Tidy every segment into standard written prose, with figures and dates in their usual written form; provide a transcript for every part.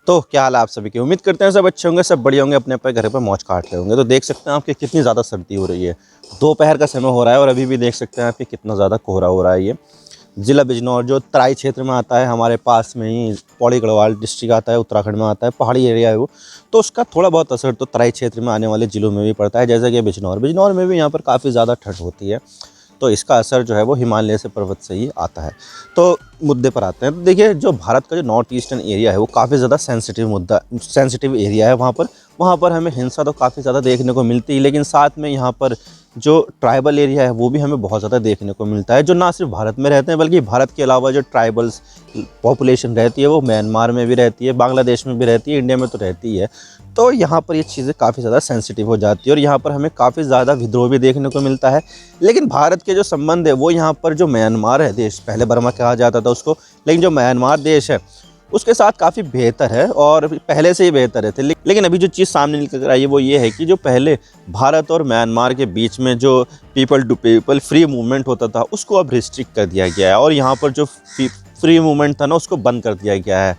तो क्या हाल है आप सभी की। उम्मीद करते हैं सब अच्छे होंगे, सब बढ़िया होंगे, अपने अपने घर पर मौज काट रहे होंगे। तो देख सकते हैं आपके कितनी ज़्यादा सर्दी हो रही है। दोपहर का समय हो रहा है और अभी भी देख सकते हैं आपके कितना ज़्यादा कोहरा हो रहा है। ये ज़िला बिजनौर जो तराई क्षेत्र में आता है, हमारे पास में ही पौड़ी गढ़वाल डिस्ट्रिक्ट आता है, उत्तराखंड में आता है, पहाड़ी एरिया है वो। तो उसका थोड़ा बहुत असर तो तराई क्षेत्र में आने वाले ज़िलों में भी पड़ता है, जैसे कि बिजनौर में भी यहाँ पर काफ़ी ज़्यादा ठंड होती है। तो इसका असर जो है वो हिमालय से पर्वत से ही आता है। तो मुद्दे पर आते हैं। तो देखिए, जो भारत का जो नॉर्थ ईस्टर्न एरिया है वो काफ़ी ज़्यादा सेंसिटिव एरिया है। वहाँ पर हमें हिंसा तो काफ़ी ज़्यादा देखने को मिलती है, लेकिन साथ में यहाँ पर जो ट्राइबल एरिया है वो भी हमें बहुत ज़्यादा देखने को मिलता है, जो ना सिर्फ भारत में रहते हैं बल्कि भारत के अलावा जो ट्राइबल्स पॉपुलेशन रहती है वो म्यांमार में भी रहती है, बांग्लादेश में भी रहती है, इंडिया में तो रहती है। तो यहाँ पर ये चीज़ें काफ़ी ज़्यादा सेंसिटिव हो जाती है और यहाँ पर हमें काफ़ी ज़्यादा विद्रोह भी देखने को मिलता है। लेकिन भारत के जो संबंध है वो यहाँ पर जो म्यांमार है देश, पहले बर्मा कहा जाता था उसको, लेकिन जो म्यांमार देश है उसके साथ काफ़ी बेहतर है और पहले से ही बेहतर है थे। लेकिन अभी जो चीज़ सामने निकल कर आई है वो ये है कि जो पहले भारत और म्यांमार के बीच में जो people to people free movement होता था उसको अब रिस्ट्रिक्ट कर दिया गया है और यहाँ पर जो फ्री मूवमेंट था ना उसको बंद कर दिया गया है,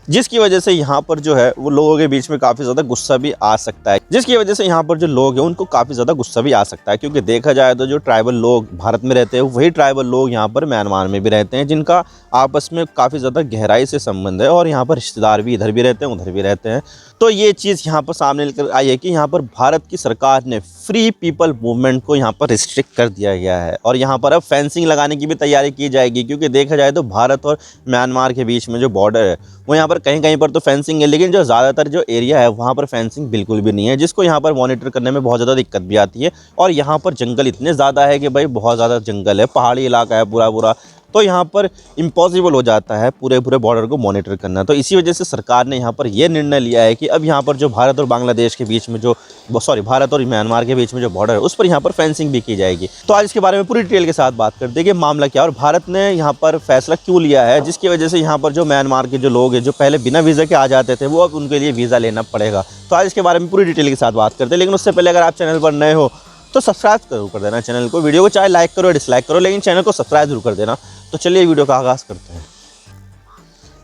जिसकी वजह से यहाँ पर जो है वो लोगों के बीच में काफ़ी ज़्यादा गुस्सा भी आ सकता है। जिसकी वजह से यहाँ पर जो लोग हैं उनको काफ़ी ज़्यादा गुस्सा भी आ सकता है, क्योंकि देखा जाए तो जो ट्राइबल लोग भारत में रहते हैं वही ट्राइबल लोग यहाँ पर म्यांमार में भी रहते हैं, जिनका आपस में काफ़ी ज़्यादा गहराई से संबंध है और यहाँ पर रिश्तेदार भी इधर भी रहते हैं उधर भी रहते हैं। तो ये चीज़ यहाँ पर सामने निकल आई है कि यहाँ पर भारत की सरकार ने फ्री पीपल मूवमेंट को यहाँ पर रिस्ट्रिक्ट कर दिया गया है और यहाँ पर अब फेंसिंग लगाने की भी तैयारी की जाएगी, क्योंकि देखा जाए तो भारत और म्यांमार के बीच में जो बॉर्डर है वो यहाँ पर कहीं कहीं पर तो फेंसिंग है, लेकिन जो ज़्यादातर जो एरिया है वहाँ पर फेंसिंग बिल्कुल भी नहीं है, जिसको यहाँ पर मॉनिटर करने में बहुत ज़्यादा दिक्कत भी आती है। और यहाँ पर जंगल इतने ज़्यादा है कि भाई बहुत ज़्यादा जंगल है, पहाड़ी इलाका है पूरा, तो यहाँ पर इम्पॉसिबल हो जाता है पूरे बॉर्डर को मॉनिटर करना। तो इसी वजह से सरकार ने यहाँ पर यह निर्णय लिया है कि अब यहाँ पर जो भारत और बांग्लादेश के बीच में भारत और म्यांमार के बीच में जो बॉर्डर है उस पर यहाँ पर फेंसिंग भी की जाएगी। तो आज इसके बारे में पूरी डिटेल के साथ बात करते हैं कि मामला क्या और भारत ने यहाँ पर फैसला क्यों लिया है, जिसकी वजह से यहाँ पर जो म्यांमार के जो लोग हैं जो पहले बिना वीज़ा के आ जाते थे वो अब उनके लिए वीज़ा लेना पड़ेगा। तो आज इसके बारे में पूरी डिटेल के साथ बात करते हैं, लेकिन उससे पहले अगर आप चैनल पर नए हो तो सब्सक्राइब जरूर कर देना चैनल को। वीडियो को चाहे लाइक करो डिसलाइक करो, लेकिन चैनल को सब्सक्राइब जरूर कर देना। तो चलिए वीडियो का आगाज़ करते हैं।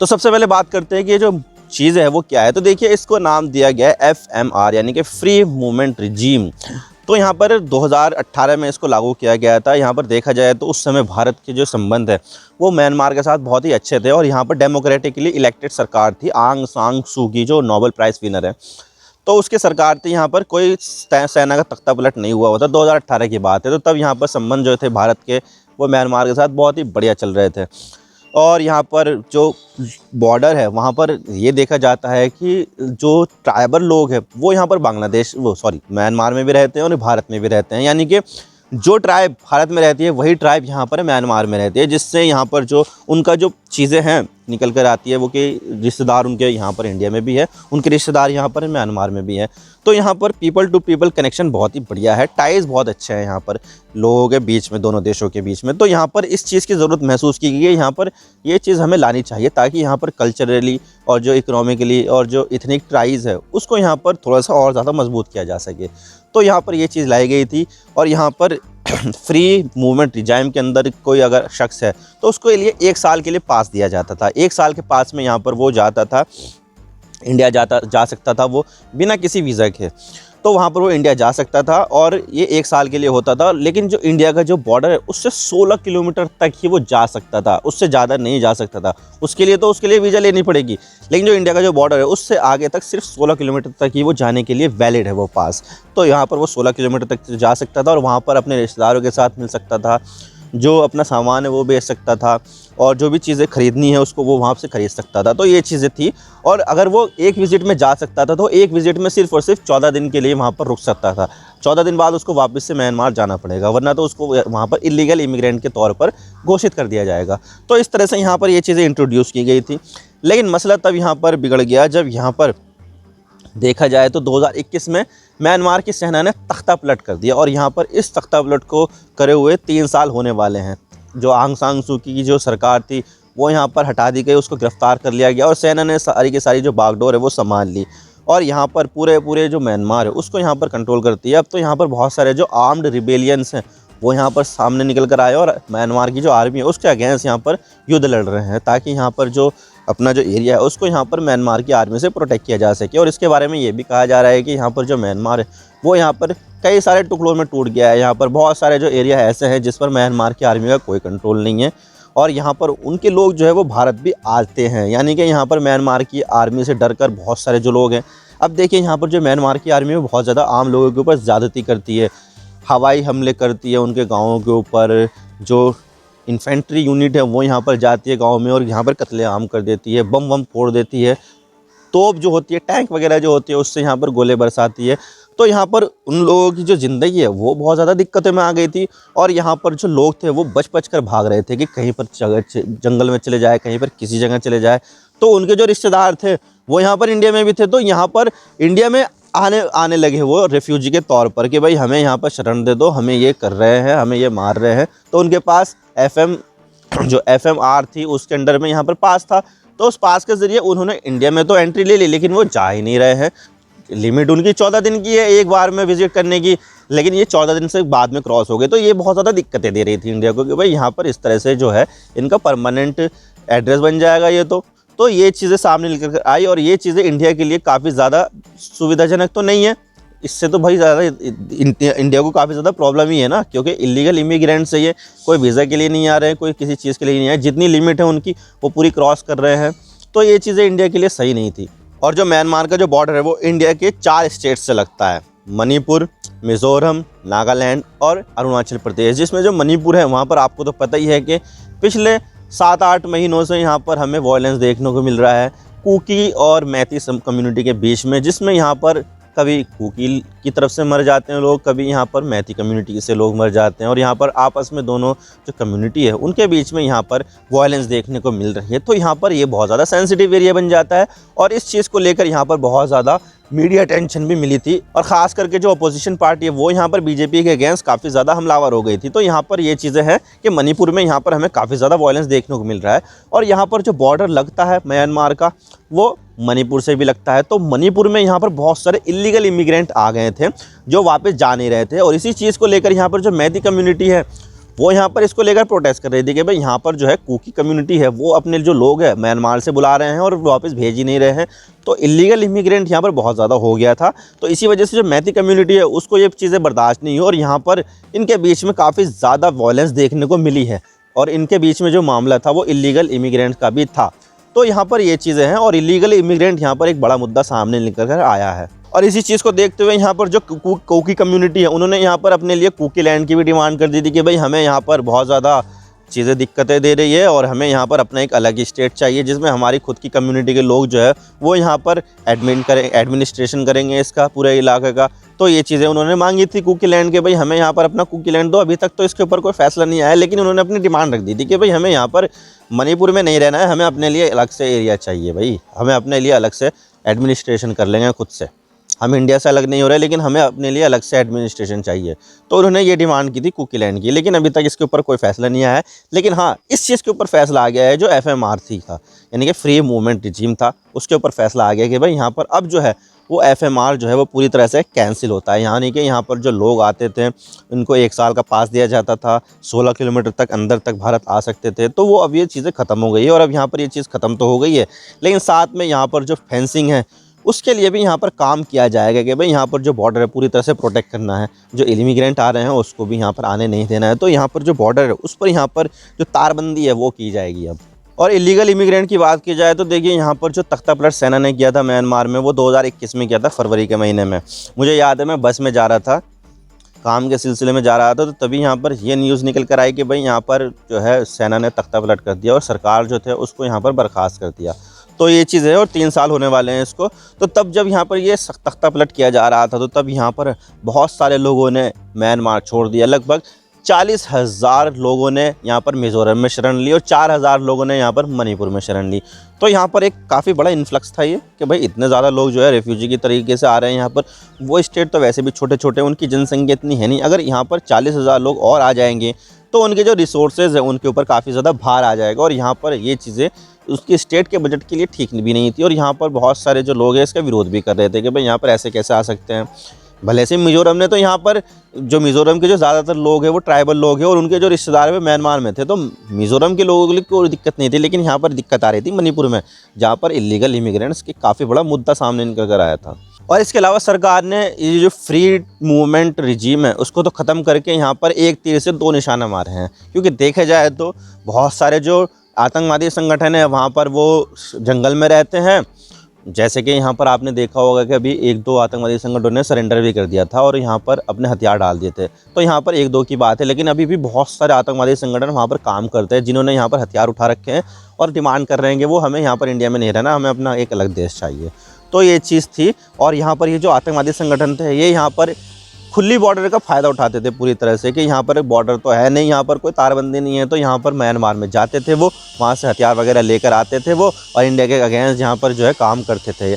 तो सबसे पहले बात करते हैं कि जो चीज़ है वो क्या है। तो देखिए, इसको नाम दिया गया है FMR यानी कि फ्री मूवमेंट रिजीम। तो यहाँ पर 2018 में इसको लागू किया गया था। यहाँ पर देखा जाए तो उस समय भारत के जो संबंध है वो म्यांमार के साथ बहुत ही अच्छे थे और यहाँ पर डेमोक्रेटिकली इलेक्टेड सरकार थी। आंग सान सू की जो नोबेल प्राइज़ विनर है, तो उसकी सरकार थी। यहाँ पर कोई सेना का तख्ता पलट नहीं हुआ था, 2018 की बात है। तो तब यहाँ पर संबंध जो थे भारत के वो म्यांमार के साथ बहुत ही बढ़िया चल रहे थे। और यहाँ पर जो बॉर्डर है वहाँ पर ये देखा जाता है कि जो ट्राइबल लोग हैं वो यहाँ पर म्यांमार में भी रहते हैं और भारत में भी रहते हैं, यानी कि जो ट्राइब भारत में रहती है वही ट्राइब यहाँ पर म्यांमार में रहती है, जिससे यहाँ पर जो उनका जो चीज़ें हैं निकल कर आती है वो कि रिश्तेदार उनके यहाँ पर इंडिया में भी है, उनके रिश्तेदार यहाँ पर म्यांमार में भी है। तो यहाँ पर पीपल टू पीपल कनेक्शन बहुत ही बढ़िया है, टाइज बहुत अच्छे हैं यहाँ पर लोगों के बीच में, दोनों देशों के बीच में। तो यहाँ पर इस चीज़ की ज़रूरत महसूस की गई है, यहाँ पर ये चीज़ हमें लानी चाहिए ताकि यहाँ पर कल्चरली और जो इकोनॉमिकली और जो इथनिक ट्राइज है उसको यहाँ पर थोड़ा सा और ज़्यादा मजबूत किया जा सके। तो यहाँ पर ये चीज़ लाई गई थी और यहाँ पर फ्री मूवमेंट रिजाइम के अंदर कोई अगर शख्स है तो उसको लिए 1 साल के लिए पास दिया जाता था। 1 साल के पास में यहाँ पर वो जाता था, इंडिया जा सकता था वो बिना किसी वीज़ा के। तो वहाँ पर वो इंडिया जा सकता था और ये 1 साल के लिए होता था। लेकिन जो इंडिया का जो बॉर्डर है उससे 16 किलोमीटर तक ही वो जा सकता था, उससे ज़्यादा नहीं जा सकता था। उसके लिए वीज़ा लेनी पड़ेगी। लेकिन जो इंडिया का जो बॉर्डर है उससे आगे तक सिर्फ 16 किलोमीटर तक ही वो जाने के लिए वैलिड है वो पास। तो यहाँ पर वो 16 किलोमीटर तक जा सकता था और वहाँ पर अपने रिश्तेदारों के साथ मिल सकता था, जो अपना सामान है वो बेच सकता था और जो भी चीज़ें ख़रीदनी है उसको वो वहाँ से ख़रीद सकता था। तो ये चीज़ें थी। और अगर वो एक विज़िट में जा सकता था तो एक विज़िट में सिर्फ और सिर्फ 14 दिन के लिए वहाँ पर रुक सकता था। 14 दिन बाद उसको वापस से म्यांमार जाना पड़ेगा, वरना तो उसको वहाँ पर इलीगल इमिग्रेंट के तौर पर घोषित कर दिया जाएगा। तो इस तरह से यहाँ पर ये चीज़ें इंट्रोड्यूस की गई थी। लेकिन मसला तब यहाँ पर बिगड़ गया जब यहाँ पर देखा जाए तो 2021 में म्यांमार की सेना ने तख्ता पलट कर दिया और यहाँ पर इस तख्ता पलट को करे हुए 3 साल होने वाले हैं। जो आंग सान सू की जो सरकार थी वो यहाँ पर हटा दी गई, उसको गिरफ्तार कर लिया गया और सेना ने सारी की सारी जो बागडोर है वो संभाल ली और यहाँ पर पूरे जो म्यांमार है उसको यहाँ पर कंट्रोल करती है। अब तो यहाँ पर बहुत सारे जो आर्म्ड रिबेलियंस हैं वो यहाँ पर सामने निकल कर आए और म्यांमार की जो आर्मी है उसके अगेंस्ट यहाँ पर युद्ध लड़ रहे हैं, ताकि यहाँ पर जो अपना जो एरिया है उसको यहाँ पर म्यांमार की आर्मी से प्रोटेक्ट किया जा सके। और इसके बारे में ये भी कहा जा रहा है कि यहाँ पर जो म्यांमार है वो यहाँ पर कई सारे टुकड़ों में टूट गया है। यहाँ पर बहुत सारे जो एरिया ऐसे हैं जिस पर म्यांमार की आर्मी का कोई कंट्रोल नहीं है, और यहाँ पर उनके लोग जो है वो भारत भी आते हैं, यानी कि यहाँ पर म्यांमार की आर्मी से डर कर बहुत सारे जो लोग हैं। अब देखिए यहाँ पर जो म्यांमार की आर्मी है बहुत ज़्यादा आम लोगों के ऊपर ज़्यादती करती है, हवाई हमले करती है उनके गाँवों के ऊपर। जो इन्फेंट्री यूनिट है वो यहाँ पर जाती है गाँव में और यहाँ पर कत्लेआम कर देती है, बम वम फोड़ देती है, तोप जो होती है, टैंक वगैरह जो होती है उससे यहाँ पर गोले बरसाती है। तो यहाँ पर उन लोगों की जो ज़िंदगी है वो बहुत ज़्यादा दिक्कतों में आ गई थी, और यहाँ पर जो लोग थे वो बच कर भाग रहे थे कि कहीं पर जंगल में चले जाए, कहीं पर किसी जगह चले जाए। तो उनके जो रिश्तेदार थे वो यहाँ पर इंडिया में भी थे, तो यहाँ पर इंडिया में आने लगे वो रेफ्यूजी के तौर पर कि भाई हमें यहाँ पर शरण दे दो, हमें ये कर रहे हैं, हमें ये मार रहे हैं। तो उनके पास जो FMR थी उसके अंडर में यहाँ पर पास था, तो उस पास के ज़रिए उन्होंने इंडिया में तो एंट्री ले ली, लेकिन वो जा ही नहीं रहे हैं। लिमिट उनकी 14 दिन की है एक बार में विजिट करने की, लेकिन ये 14 दिन से बाद में क्रॉस हो गए। तो ये बहुत ज़्यादा दिक्कतें दे रही थी इंडिया को कि भाई यहाँ पर इस तरह से जो है इनका परमानेंट एड्रेस बन जाएगा ये। तो ये चीज़ें सामने निकल कर आई, और ये चीज़ें इंडिया के लिए काफ़ी ज़्यादा सुविधाजनक तो नहीं है। इससे तो भाई ज़्यादा इंडिया को काफ़ी ज़्यादा प्रॉब्लम ही है ना, क्योंकि इलीगल इमिग्रेंट्स है ये, कोई वीज़ा के लिए नहीं आ रहे हैं, कोई किसी चीज़ के लिए नहीं आए, जितनी लिमिट है उनकी वो पूरी क्रॉस कर रहे हैं। तो ये चीज़ें इंडिया के लिए सही नहीं थी। और जो म्यांमार का जो बॉर्डर है वो इंडिया के 4 स्टेट से लगता है, मणिपुर, मिज़ोरम, नागालैंड और अरुणाचल प्रदेश। जिसमें जो मणिपुर है वहाँ पर आपको तो पता ही है कि पिछले 7-8 महीनों से यहाँ पर हमें वायलेंस देखने को मिल रहा है कुकी और मैती कम्युनिटी के बीच में, जिसमें यहाँ पर कभी कुकी की तरफ से मर जाते हैं लोग, कभी यहाँ पर मैती कम्युनिटी से लोग मर जाते हैं, और यहाँ पर आपस में दोनों जो कम्युनिटी है उनके बीच में यहाँ पर वायलेंस देखने को मिल रही है। तो यहाँ पर ये बहुत ज़्यादा सेंसिटिव एरिया बन जाता है, और इस चीज़ को लेकर यहाँ पर बहुत ज़्यादा मीडिया अटेंशन भी मिली थी, और ख़ास करके जो अपोजिशन पार्टी है वो यहाँ पर बीजेपी के अगेंस्ट काफ़ी ज़्यादा हमलावर हो गई थी। तो यहाँ पर ये चीज़ें हैं कि मणिपुर में यहाँ पर हमें काफ़ी ज़्यादा वायलेंस देखने को मिल रहा है, और यहाँ पर जो बॉर्डर लगता है म्यांमार का वो मणिपुर से भी लगता है। तो मणिपुर में यहाँ पर बहुत सारे इलीगल इमिग्रेंट आ गए थे जो वापस जा नहीं रहे थे, और इसी चीज़ को लेकर यहाँ पर जो मैती कम्युनिटी है वो यहाँ पर इसको लेकर प्रोटेस्ट कर रही थी कि भाई यहाँ पर जो है कुकी कम्युनिटी है वो अपने जो लोग हैं म्यांमार से बुला रहे हैं और वापस भेज ही नहीं रहे हैं। तो इलीगल इमिग्रेंट यहाँ पर बहुत ज़्यादा हो गया था, तो इसी वजह से जो मैती कम्युनिटी है उसको ये चीज़ें बर्दाश्त नहीं हुई, और यहाँ पर इनके बीच में काफ़ी ज़्यादा वायलेंस देखने को मिली है, और इनके बीच में जो मामला था वो इलीगल इमिग्रेंट का भी था। तो यहाँ पर ये चीज़ें हैं, और इलीगल इमिग्रेंट यहाँ पर एक बड़ा मुद्दा सामने निकल कर आया है। और इसी चीज़ को देखते हुए यहाँ पर जो कुकी कम्युनिटी है उन्होंने यहाँ पर अपने लिए कुकी लैंड की भी डिमांड कर दी थी कि भाई हमें यहाँ पर बहुत ज़्यादा चीज़ें दिक्कतें दे रही है, और हमें यहाँ पर अपना एक अलग स्टेट चाहिए जिसमें हमारी खुद की कम्युनिटी के लोग जो है वो यहाँ पर एडमिनिस्ट्रेशन करेंगे इसका पूरे इलाके का। तो ये चीज़ें उन्होंने मांगी थी कुकी लैंड के, भाई हमें यहाँ पर अपना कुकी लैंड दो। अभी तक तो इसके ऊपर कोई फैसला नहीं आया, लेकिन उन्होंने अपनी डिमांड रख दी थी कि भाई हमें यहाँ पर मणिपुर में नहीं रहना है, हमें अपने लिए अलग से एरिया चाहिए, भाई हमें अपने लिए अलग से एडमिनिस्ट्रेशन कर लेंगे खुद से, हम इंडिया से अलग नहीं हो रहे, लेकिन हमें अपने लिए अलग से एडमिनिस्ट्रेशन चाहिए। तो उन्होंने ये डिमांड की थी कुकी लैंड की, लेकिन अभी तक इसके ऊपर कोई फैसला नहीं आया है। लेकिन हाँ, इस चीज़ के ऊपर फैसला आ गया है जो FMRC था, यानी कि फ्री मूवमेंट रिजीम था, उसके ऊपर फैसला आ गया कि भाई यहाँ पर अब जो है वो FMR जो है वो पूरी तरह से कैंसिल होता है। यानी कि यहाँ पर जो लोग आते थे उनको 1 साल का पास दिया जाता था, 16 किलोमीटर तक अंदर तक भारत आ सकते थे। तो वो अब ये चीज़ें ख़त्म हो गई है, और अब यहाँ पर ये चीज़ ख़त्म तो हो गई है, लेकिन साथ में यहाँ पर जो फेंसिंग है उसके लिए भी यहाँ पर काम किया जाएगा कि भाई यहाँ पर जो बॉर्डर है पूरी तरह से प्रोटेक्ट करना है, जो इमिग्रेंट आ रहे हैं उसको भी यहाँ पर आने नहीं देना है। तो यहाँ पर जो बॉर्डर है उस पर यहाँ पर जो तारबंदी है वो की जाएगी अब। और इलीगल इमिग्रेंट की बात की जाए तो देखिए यहाँ पर जो तख्तापलट सेना ने किया था म्यांमार में वो 2021 में किया था, फरवरी के महीने में। मुझे याद है मैं बस में जा रहा था, काम के सिलसिले में जा रहा था, तो तभी यहाँ पर ये न्यूज़ निकल कर आई कि भाई यहाँ पर जो है सेना ने तख्तापलट कर दिया और सरकार जो थे उसको यहाँ पर बर्खास्त कर दिया। तो ये चीज़ है, और 3 साल होने वाले हैं इसको। तो तब जब यहाँ पर ये तख्तापलट किया जा रहा था तो तब यहाँ पर बहुत सारे लोगों ने म्यांमार छोड़ दिया। लगभग 40,000 लोगों ने यहाँ पर मिज़ोरम में शरण ली और 4,000 लोगों ने यहाँ पर मणिपुर में शरण ली। तो यहाँ पर एक काफ़ी बड़ा इन्फ्लक्स था ये कि भाई इतने ज़्यादा लोग जो है रेफ्यूजी की तरीके से आ रहे हैं यहाँ पर। वो स्टेट तो वैसे भी छोटे छोटे, उनकी जनसंख्या इतनी है नहीं। अगर यहाँ पर 40,000 लोग और आ जाएंगे तो उनके जो रिसोर्सेज हैं उनके ऊपर काफ़ी ज़्यादा भार आ जाएगा, और यहाँ पर ये चीज़ें उसकी स्टेट के बजट के लिए ठीक भी नहीं थी। और यहाँ पर बहुत सारे जो लोग हैं इसका विरोध भी कर रहे थे कि भाई यहाँ पर ऐसे कैसे आ सकते हैं। भले से मिज़ोरम ने तो यहाँ पर जो मिज़ोरम के जो ज़्यादातर लोग हैं वो ट्राइबल लोग हैं और उनके जो रिश्तेदार हैं म्यांमार में थे, तो मिज़ोरम के लोगों के लिए कोई दिक्कत नहीं थी, लेकिन यहाँ पर दिक्कत आ रही थी मणिपुर में, जहाँ पर इलीगल इमिग्रेंट्स की काफ़ी बड़ा मुद्दा सामने निकल कर आया था। और इसके अलावा सरकार ने ये जो फ्री मूवमेंट रिजीम है उसको तो ख़त्म करके यहाँ पर एक तीर से दो निशाना मारे हैं, क्योंकि देखा जाए तो बहुत सारे जो आतंकवादी संगठन है वहाँ पर वो जंगल में रहते हैं। जैसे कि यहाँ पर आपने देखा होगा कि अभी एक दो आतंकवादी संगठनों ने सरेंडर भी कर दिया था और यहाँ पर अपने हथियार डाल दिए थे, तो यहाँ पर एक दो की बात है, लेकिन अभी भी बहुत सारे आतंकवादी संगठन वहाँ पर काम करते हैं जिन्होंने यहाँ पर हथियार उठा रखे हैं और डिमांड कर रहे हैं कि वो हमें यहाँ पर इंडिया में नहीं रहना, हमें अपना एक अलग देश चाहिए। तो ये चीज़ थी। और यहाँ पर ये जो आतंकवादी संगठन थे ये यहाँ पर खुली बॉर्डर का फ़ायदा उठाते थे पूरी तरह से, कि यहाँ पर बॉर्डर तो है नहीं, यहाँ पर कोई तारबंदी नहीं है, तो यहाँ पर म्यांमार में जाते थे वो, वहाँ से हथियार वगैरह लेकर आते थे वो और इंडिया के अगेंस्ट यहाँ पर जो है काम करते थे।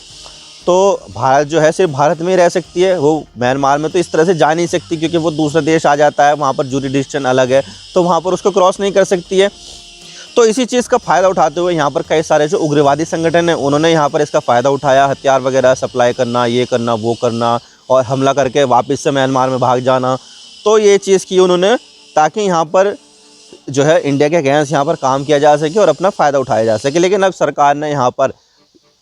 तो भारत जो है सिर्फ भारत में ही रह सकती है, वो म्यांमार में तो इस तरह से जा नहीं सकती, क्योंकि वो दूसरा देश आ जाता है, वहाँ पर जुरिडिक्शन अलग है, तो वहाँ पर उसको क्रॉस नहीं कर सकती है। तो इसी चीज़ का फ़ायदा उठाते हुए यहाँ पर कई सारे जो उग्रवादी संगठन हैं उन्होंने यहाँ पर इसका फ़ायदा उठाया, हथियार वगैरह सप्लाई करना, ये करना वो करना और हमला करके वापस से म्यांमार में भाग जाना। तो ये चीज़ की उन्होंने, ताकि यहाँ पर जो है इंडिया के अगेंस्ट यहाँ पर काम किया जा सके और अपना फ़ायदा उठाया जा सके। लेकिन अब सरकार ने यहाँ पर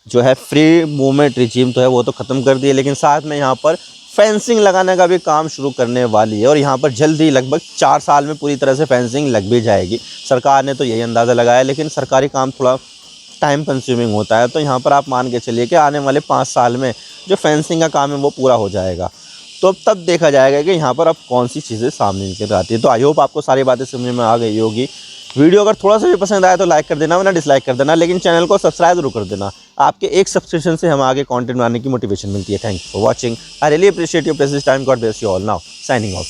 जो है फ्री मूवमेंट रिजीम तो है वो तो ख़त्म कर दिए, लेकिन साथ में यहाँ पर फेंसिंग लगाने का भी काम शुरू करने वाली है और यहाँ पर जल्दी लगभग 4 साल में पूरी तरह से फेंसिंग लग भी जाएगी। सरकार ने तो यही अंदाज़ा लगाया, लेकिन सरकारी काम थोड़ा टाइम कंज्यूमिंग होता है, तो यहाँ पर आप मान के चलिए कि आने वाले 5 साल में जो फेंसिंग का काम है वो पूरा हो जाएगा। तो तब देखा जाएगा कि यहाँ पर अब कौन सी चीज़ें सामने निकल आती है। तो आई होप आपको सारी बातें समझ में आ गई होगी। वीडियो अगर थोड़ा सा भी पसंद आया तो लाइक कर देना, वरना डिसलाइक कर देना, लेकिन चैनल को सब्सक्राइब जरूर कर देना। आपके एक सब्सक्रिप्शन से हमें आगे कंटेंट बनाने की मोटिवेशन मिलती है। Thank you for watching. I really appreciate your precious time. God bless you all. Now signing off.